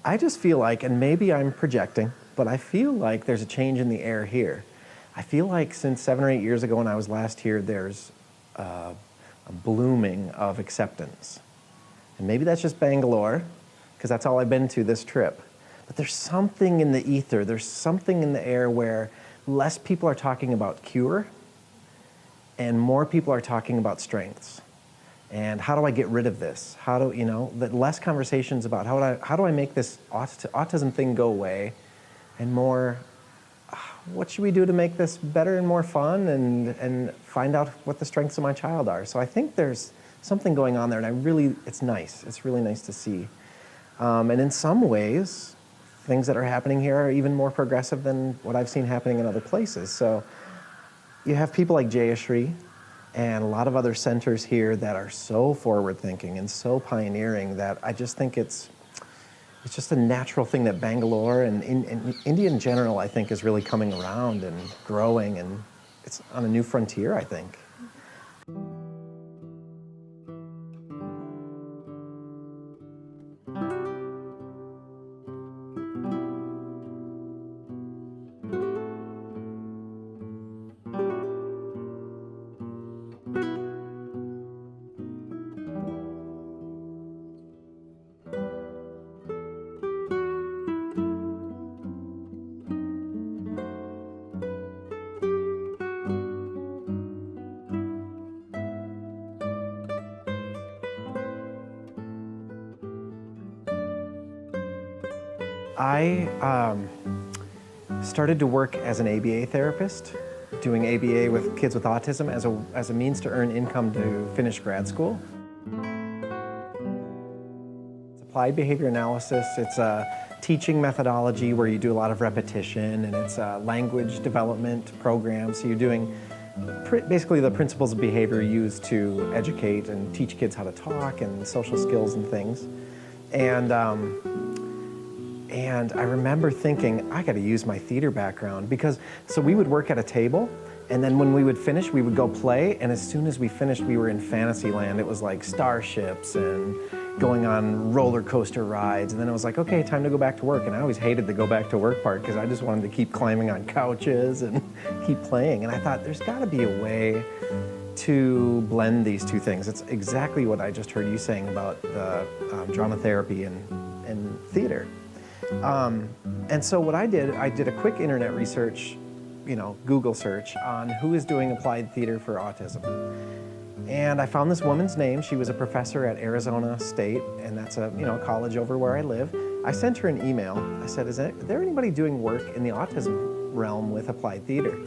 I just feel like, and maybe I'm projecting, but I feel like there's a change in the air here. I feel like since 7 or 8 years ago when I was last here, there's a blooming of acceptance. And maybe that's just Bangalore, because that's all I've been to this trip. But there's something in the ether, there's something in the air where less people are talking about cure and more people are talking about strengths. And how do I get rid of this? How do, less conversations about how do I make this autism thing go away, and more, what should we do to make this better and more fun, and find out what the strengths of my child are. So I think there's something going on there, and it's nice. It's really nice to see. And in some ways, things that are happening here are even more progressive than what I've seen happening in other places. So you have people like Jayashri and a lot of other centers here that are so forward-thinking and so pioneering that I just think it's just a natural thing that Bangalore and India in general, I think, is really coming around and growing, and it's on a new frontier, I think. I started to work as an ABA therapist, doing ABA with kids with autism as a means to earn income to finish grad school. It's applied behavior analysis. It's a teaching methodology where you do a lot of repetition, and it's a language development program. So you're doing basically the principles of behavior used to educate and teach kids how to talk and social skills and things. And I remember thinking, I got to use my theater background, because so we would work at a table, and then when we would finish, we would go play, and as soon as we finished, we were in fantasy land. It was like starships and going on roller coaster rides, and then it was like, okay, time to go back to work. And I always hated the go back to work part, because I just wanted to keep climbing on couches and keep playing. And I thought, there's got to be a way to blend these two things. It's exactly what I just heard you saying about the drama therapy and theater. And so what I did a quick internet research, Google search on who is doing applied theater for autism. And I found this woman's name. She was a professor at Arizona State, and that's a college over where I live. I sent her an email. I said, is there anybody doing work in the autism realm with applied theater?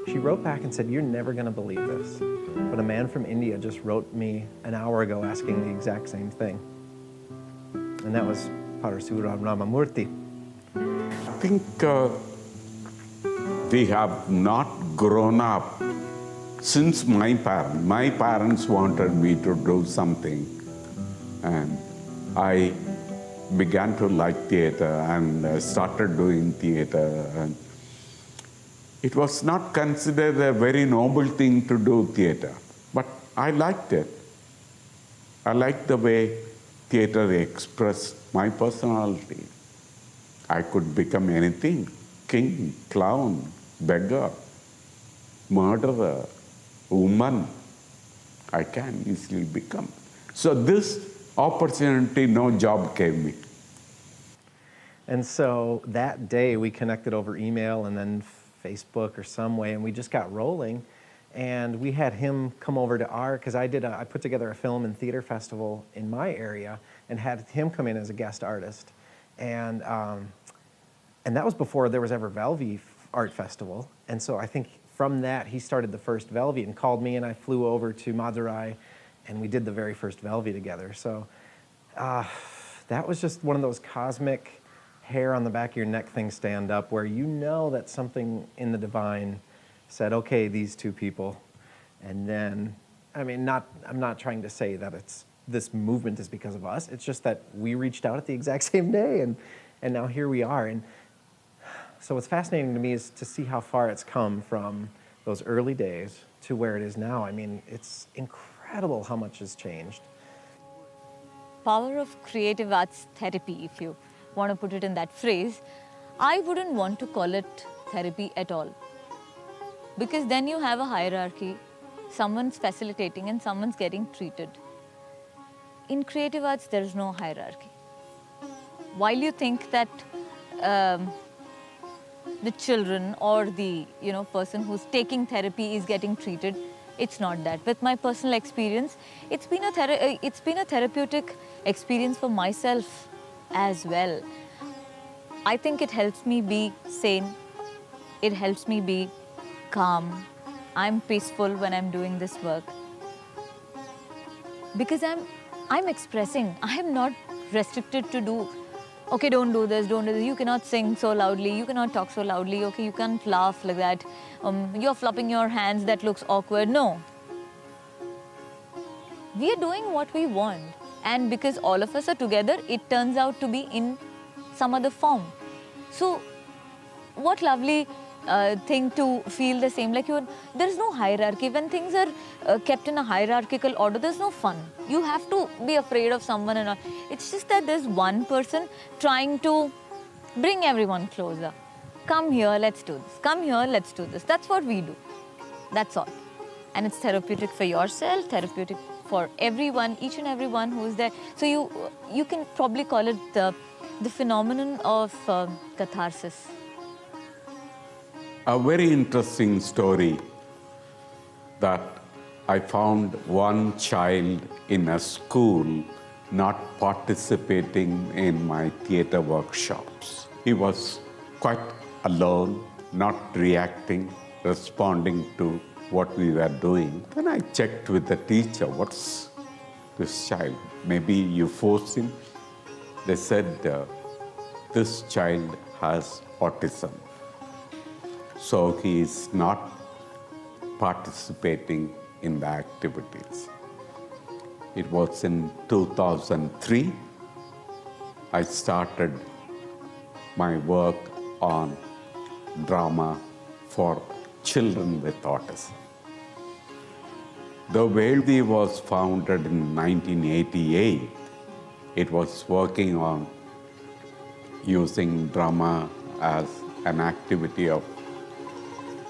She wrote back and said, you're never going to believe this, but a man from India just wrote me an hour ago asking the exact same thing. And that was Parasuram Ramamoothi. I think we have not grown up since my parents. My parents wanted me to do something, and I began to like theater and started doing theater. And it was not considered a very noble thing to do theater, but I liked it. I liked the way theater expressed my personality. I could become anything: king, clown, beggar, murderer, woman. I can easily become. So this opportunity, no job came me. And so that day we connected over email and then Facebook or some way, and we just got rolling. And we had him come over to because I put together a film and theater festival in my area and had him come in as a guest artist. And that was before there was ever Velvi Art Festival. And so I think from that, he started the first Velvi and called me, and I flew over to Madurai, and we did the very first Velvi together. So that was just one of those cosmic hair on the back of your neck things stand up, where you know that something in the divine said, okay, these two people. And then, I mean, I'm not trying to say that this movement is because of us. It's just that we reached out at the exact same day, and now here we are. And so what's fascinating to me is to see how far it's come from those early days to where it is now. I mean, it's incredible how much has changed. Power of creative arts therapy, if you want to put it in that phrase, I wouldn't want to call it therapy at all. Because then you have a hierarchy, someone's facilitating and someone's getting treated. In creative arts, there is no hierarchy. While you think that the children or the person who's taking therapy is getting treated, it's not that. With my personal experience, it's been a therapeutic experience for myself as well. I think it helps me be sane. It helps me be calm. I'm peaceful when I'm doing this work. Because I'm expressing. I am not restricted to do, okay, don't do this, you cannot sing so loudly, you cannot talk so loudly, okay, you can't laugh like that, you're flopping your hands, that looks awkward. No. We are doing what we want. And because all of us are together, it turns out to be in some other form. So, what lovely thing to feel the same. Like there is no hierarchy. When things are kept in a hierarchical order, there's no fun. You have to be afraid of someone and all. It's just that there's one person trying to bring everyone closer. Come here, let's do this. Come here, let's do this. That's what we do. That's all. And it's therapeutic for yourself, therapeutic for everyone, each and everyone who's there. So you can probably call it the phenomenon of catharsis. A very interesting story that I found one child in a school not participating in my theatre workshops. He was quite alone, not reacting, responding to what we were doing. Then I checked with the teacher, what's this child? Maybe you forced him? They said, this child has autism. So he is not participating in the activities. It was in 2003, I started my work on drama for children with autism. The Velvi was founded in 1988. It was working on using drama as an activity of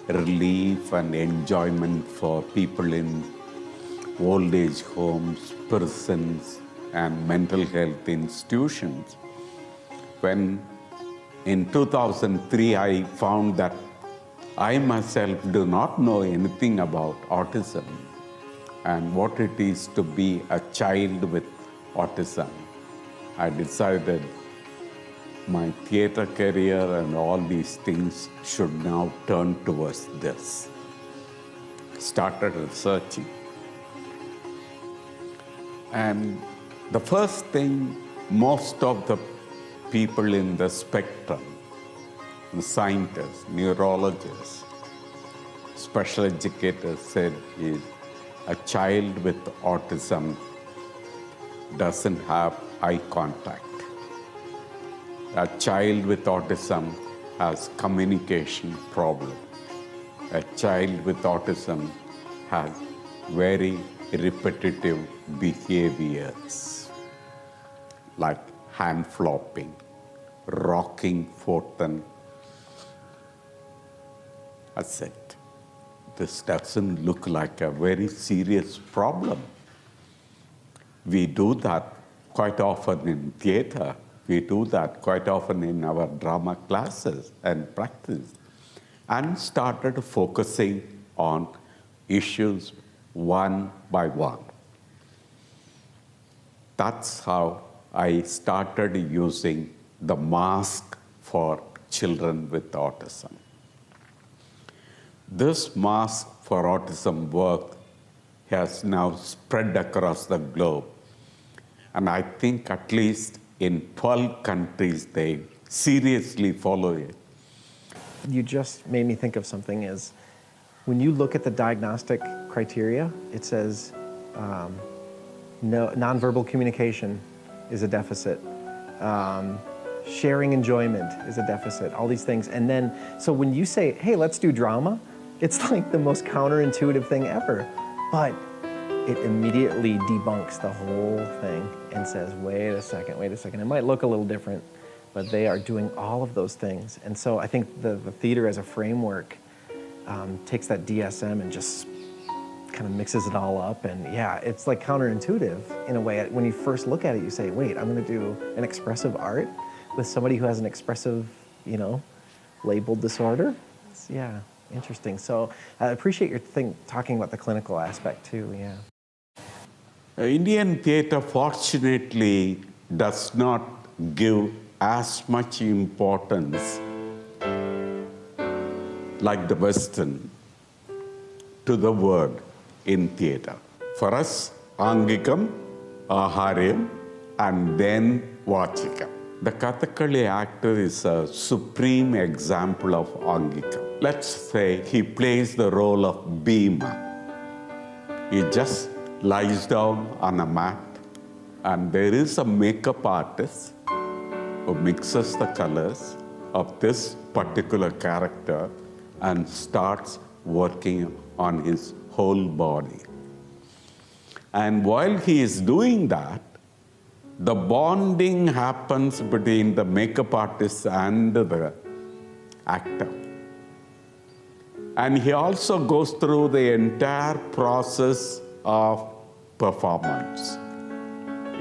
relief and enjoyment for people in old age homes, prisons, and mental health institutions. When in 2003 I found that I myself do not know anything about autism and what it is to be a child with autism, I decided my theatre career and all these things should now turn towards this. Started researching. And the first thing most of the people in the spectrum, the scientists, neurologists, special educators said is a child with autism doesn't have eye contact. A child with autism has communication problem. A child with autism has very repetitive behaviors like hand flopping, rocking forth and I said, this doesn't look like a very serious problem. We do that quite often in theatre. We do that quite often in our drama classes and practice, and started focusing on issues one by one. That's how I started using the mask for children with autism. This mask for autism work has now spread across the globe. And I think at least in 12 countries, they seriously follow it. You just made me think of something is, when you look at the diagnostic criteria, it says no, nonverbal communication is a deficit. Sharing enjoyment is a deficit, all these things. And then, so when you say, hey, let's do drama, it's like the most counterintuitive thing ever. But it immediately debunks the whole thing and says, wait a second. It might look a little different, but they are doing all of those things. And so I think the theater as a framework takes that DSM and just kind of mixes it all up. And yeah, it's like counterintuitive in a way. When you first look at it, you say, wait, I'm going to do an expressive art with somebody who has an expressive, labeled disorder. Yeah, interesting. So I appreciate your talking about the clinical aspect too, yeah. Indian theatre fortunately does not give as much importance like the Western to the word in theatre. For us, Angikam, Aharyam, and then Vachikam. The Kathakali actor is a supreme example of Angikam. Let's say he plays the role of Bhima. He just lies down on a mat, and there is a makeup artist who mixes the colors of this particular character and starts working on his whole body. And while he is doing that, the bonding happens between the makeup artist and the actor. And he also goes through the entire process of performance.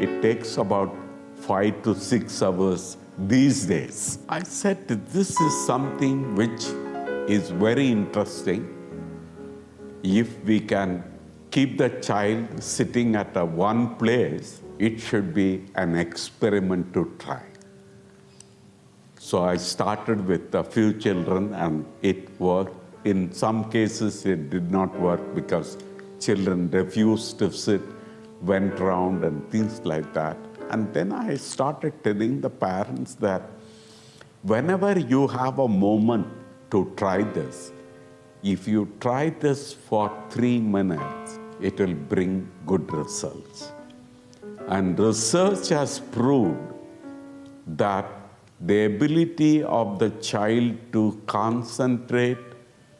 It takes about 5 to 6 hours these days. I said this is something which is very interesting. If we can keep the child sitting at one place, it should be an experiment to try. So I started with a few children and it worked. In some cases it did not work because children refused to sit, went around and things like that. And then I started telling the parents that whenever you have a moment to try this, if you try this for 3 minutes, it will bring good results. And research has proved that the ability of the child to concentrate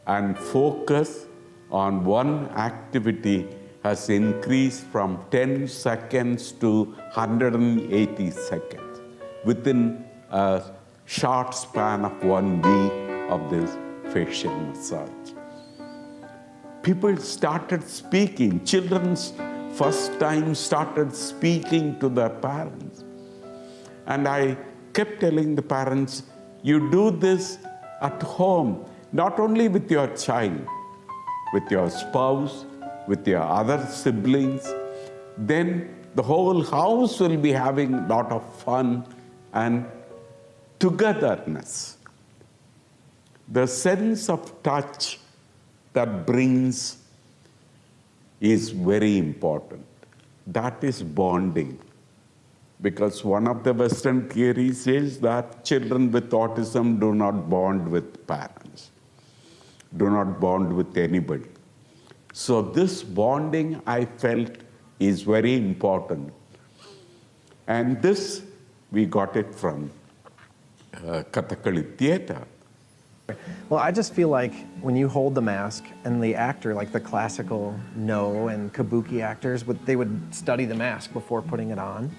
and focus on one activity has increased from 10 seconds to 180 seconds within a short span of 1 week of this facial massage. People started speaking. Children's first time started speaking to their parents. And I kept telling the parents, you do this at home, not only with your child, with your spouse, with your other siblings, then the whole house will be having a lot of fun and togetherness. The sense of touch that brings is very important. That is bonding. Because one of the Western theories is that children with autism do not bond with parents, do not bond with anybody. So this bonding, I felt, is very important. And this, we got it from Kathakali theatre. Well, I just feel like when you hold the mask and the actor, like the classical No and Kabuki actors, they would study the mask before putting it on.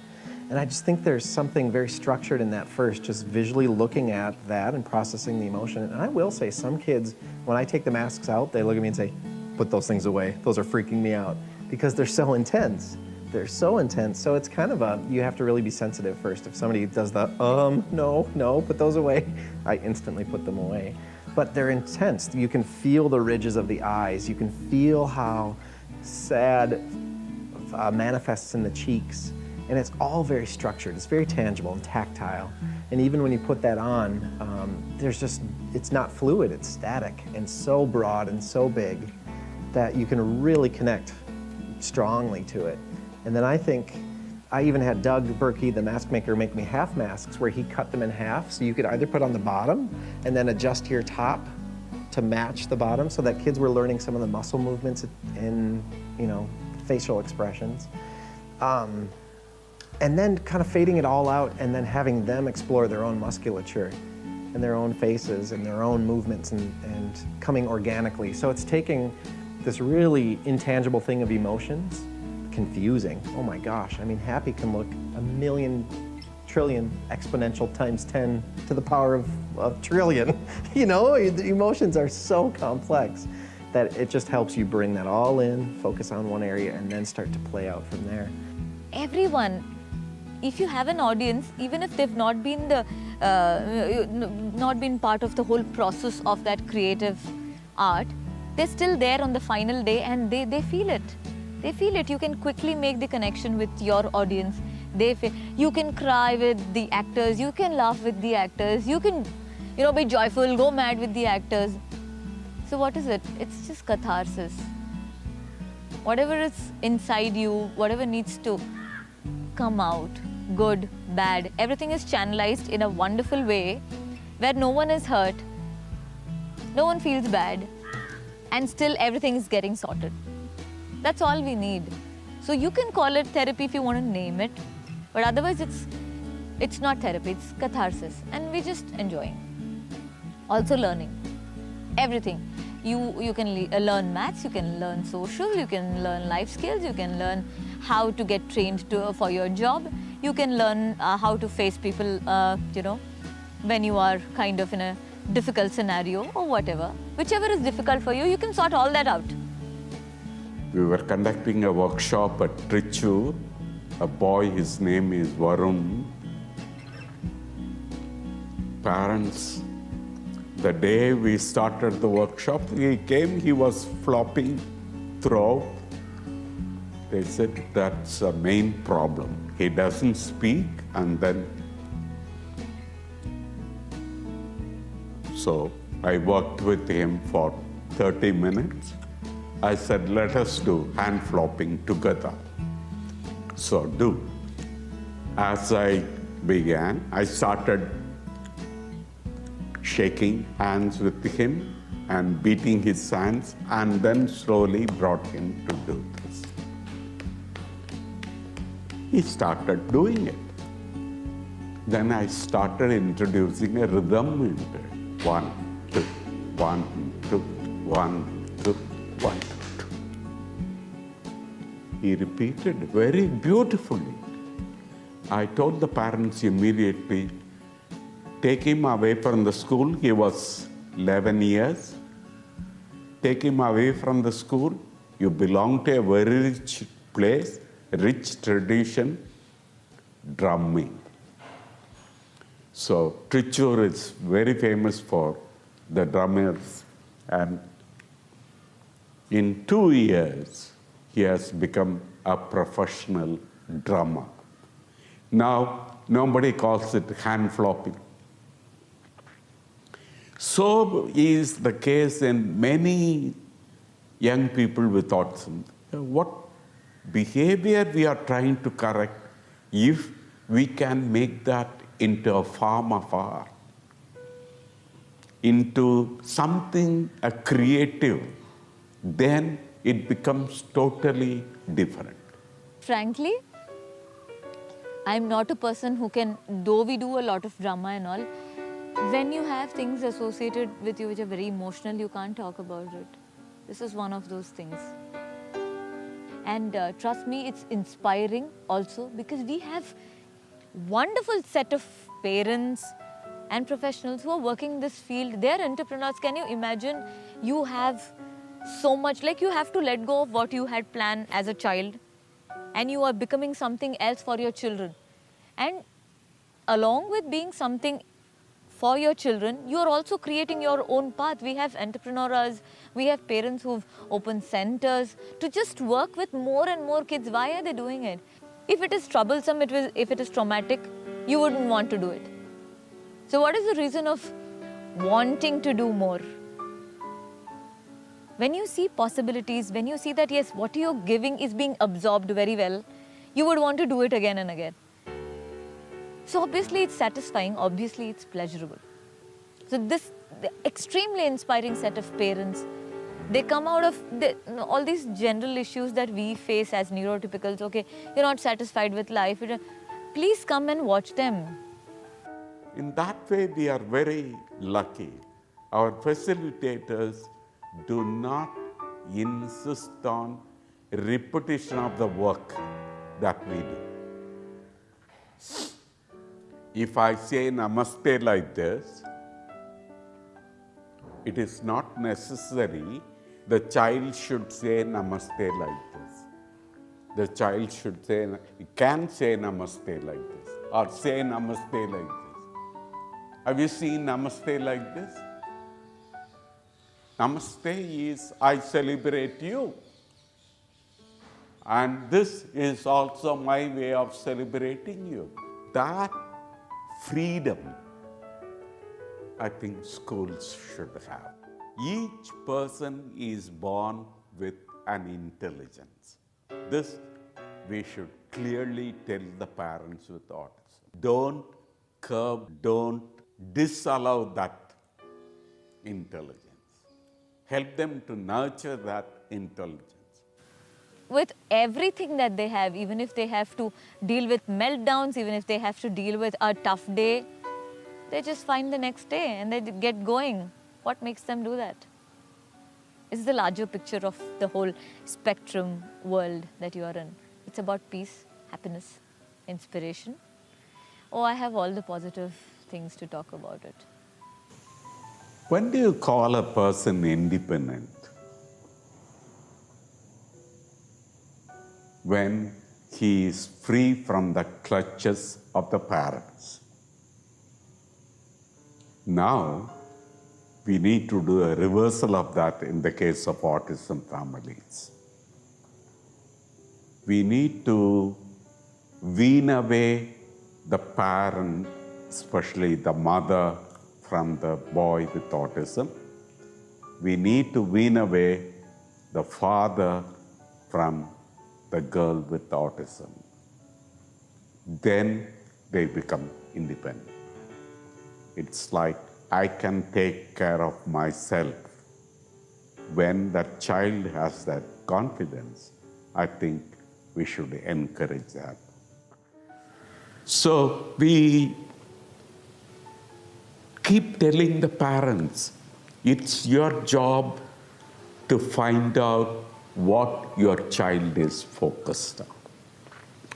And I just think there's something very structured in that first, just visually looking at that and processing the emotion. And I will say some kids, when I take the masks out, they look at me and say, put those things away. Those are freaking me out because they're so intense. They're so intense. So it's kind of you have to really be sensitive first. If somebody does the, no, put those away, I instantly put them away. But they're intense. You can feel the ridges of the eyes. You can feel how sad manifests in the cheeks. And it's all very structured. It's very tangible and tactile. And even when you put that on, it's not fluid, it's static and so broad and so big that you can really connect strongly to it. And then I think, I even had Doug Berkey, the mask maker, make me half masks where he cut them in half so you could either put on the bottom and then adjust your top to match the bottom so that kids were learning some of the muscle movements and facial expressions. And then kind of fading it all out and then having them explore their own musculature and their own faces and their own movements and coming organically. So it's taking this really intangible thing of emotions, confusing. Oh my gosh, I mean, happy can look a million trillion exponential times 10 to the power of trillion. You know, the emotions are so complex that it just helps you bring that all in, focus on one area, and then start to play out from there. Everyone, if you have an audience, even if they've not been not been part of the whole process of that creative art, they're still there on the final day and they feel it. They feel it. You can quickly make the connection with your audience. You can cry with the actors, you can laugh with the actors, you can, be joyful, go mad with the actors. So what is it? It's just catharsis. Whatever is inside you, whatever needs to come out, good, bad, everything is channelized in a wonderful way where no one is hurt, no one feels bad, and still everything is getting sorted. That's all we need. So you can call it therapy if you want to name it, but otherwise it's not therapy, it's catharsis, and we're just enjoying. Also learning, everything. You can learn maths, you can learn social, you can learn life skills, you can learn how to get trained for your job, you can learn how to face people, when you are kind of in a difficult scenario or whatever. Whichever is difficult for you, you can sort all that out. We were conducting a workshop at Trichur. A boy, his name is Varun. Parents, the day we started the workshop, he came, he was flopping throughout. They said that's a main problem. He doesn't speak, and then. So I worked with him for 30 minutes. I said, let us do hand flopping together. So do. As I began, I started shaking hands with him and beating his hands, and then slowly brought him to do this. He started doing it. Then I started introducing a rhythm into it. 1, 2, 1, 2, 1, 2, 1, 2. He repeated very beautifully. I told the parents immediately, take him away from the school. He was 11 years. Take him away from the school. You belong to a very rich place, rich tradition, drumming. So Trichur is very famous for the drummers, and in 2 years, he has become a professional drummer. Now, nobody calls it hand flopping. So is the case in many young people with autism. What behavior we are trying to correct, if we can make that into a form of art, into something creative, then it becomes totally different. Frankly, I'm not a person who can, though we do a lot of drama and all, when you have things associated with you which are very emotional, you can't talk about it. This is one of those things. And trust me, it's inspiring also, because we have wonderful set of parents and professionals who are working in this field. They're entrepreneurs. Can you imagine? You have so much, like you have to let go of what you had planned as a child, and you are becoming something else for your children. And along with being something for your children, you are also creating your own path. We have entrepreneurs, we have parents who've opened centers to just work with more and more kids. Why are they doing it? If it is troublesome, if it is traumatic, you wouldn't want to do it. So what is the reason of wanting to do more? When you see possibilities, when you see that yes, what you're giving is being absorbed very well, you would want to do it again and again. So obviously it's satisfying, obviously it's pleasurable. So the extremely inspiring set of parents, they come out of all these general issues that we face as neurotypicals. Okay, you're not satisfied with life. Please come and watch them. In that way, we are very lucky. Our facilitators do not insist on repetition of the work that we do. If I say namaste like this, it is not necessary the child should say namaste like this. The child should say, can say namaste like this, or say namaste like this. Have you seen namaste like this? Namaste is, I celebrate you. And this is also my way of celebrating you. That freedom, I think schools should have. Each person is born with an intelligence. This we should clearly tell the parents with autism. Don't curb, don't disallow that intelligence. Help them to nurture that intelligence. With everything that they have, even if they have to deal with meltdowns, even if they have to deal with a tough day, they just find the next day and they get going. What makes them do that? It's the larger picture of the whole spectrum world that you are in. It's about peace, happiness, inspiration. Oh, I have all the positive things to talk about it. When do you call a person independent? When he is free from the clutches of the parents. Now, we need to do a reversal of that in the case of autism families. We need to wean away the parent, especially the mother, from the boy with autism. We need to wean away the father from the girl with autism. Then they become independent. It's like, I can take care of myself. When that child has that confidence, I think we should encourage that. So we keep telling the parents, it's your job to find out what your child is focused on,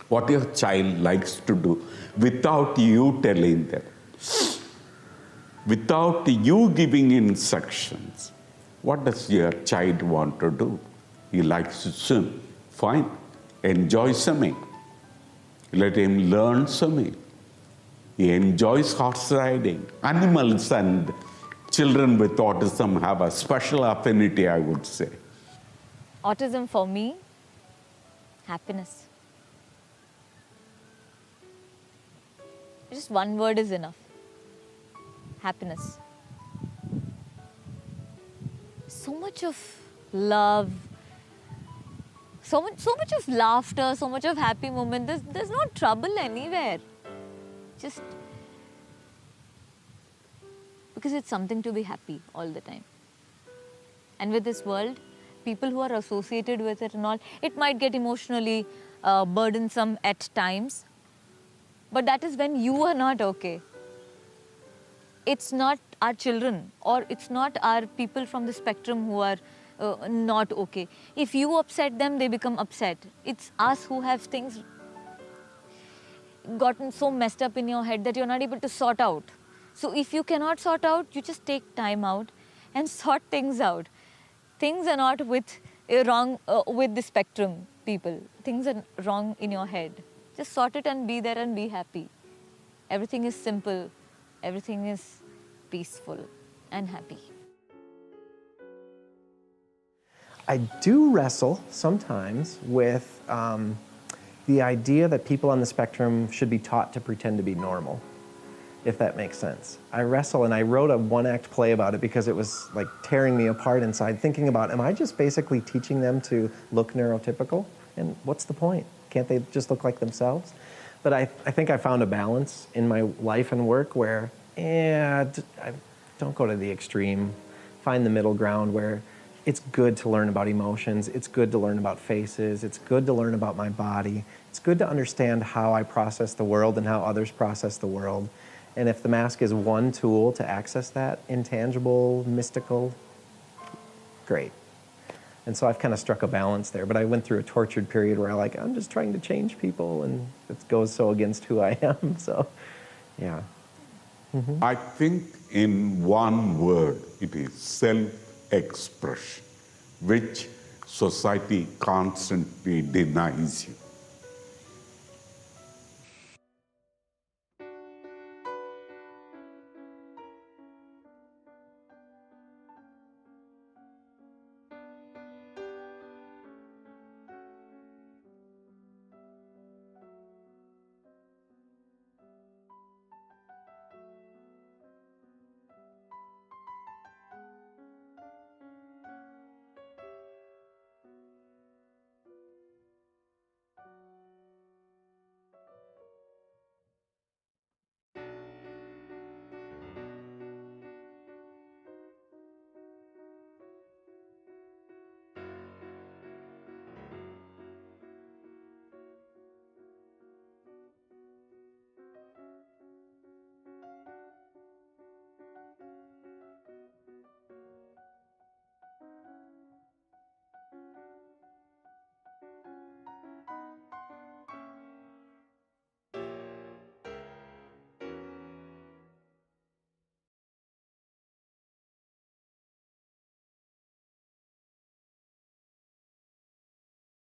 what your child likes to do, without you telling them, without you giving instructions. What does your child want to do? He likes to swim. Fine. Enjoy swimming. Let him learn swimming. He enjoys horse riding. Animals and children with autism have a special affinity, I would say. Autism for me, happiness. Just one word is enough. Happiness. So much of love, so much of laughter, so much of happy moment. There's no trouble anywhere. Just because it's something to be happy all the time. And with this world, people who are associated with it and all, it might get emotionally burdensome at times. But that is when you are not okay. It's not our children or it's not our people from the spectrum who are not okay. If you upset them, they become upset. It's us who have things gotten so messed up in your head that you're not able to sort out. So if you cannot sort out, you just take time out and sort things out. Things are not wrong with the spectrum people. Things are wrong in your head. Just sort it and be there and be happy. Everything is simple. Everything is peaceful and happy. I do wrestle sometimes with the idea that people on the spectrum should be taught to pretend to be normal, if that makes sense. I wrestle, and I wrote a one-act play about it because it was like tearing me apart inside, thinking about, am I just basically teaching them to look neurotypical? And what's the point? Can't they just look like themselves? But I think I found a balance in my life and work where, don't go to the extreme. Find the middle ground where it's good to learn about emotions, it's good to learn about faces, it's good to learn about my body, it's good to understand how I process the world and how others process the world. And if the mask is one tool to access that intangible, mystical, great. And so I've kind of struck a balance there, but I went through a tortured period where I'm just trying to change people, and it goes so against who I am. So Yeah. I think in one word, it is self-expression, which society constantly denies you.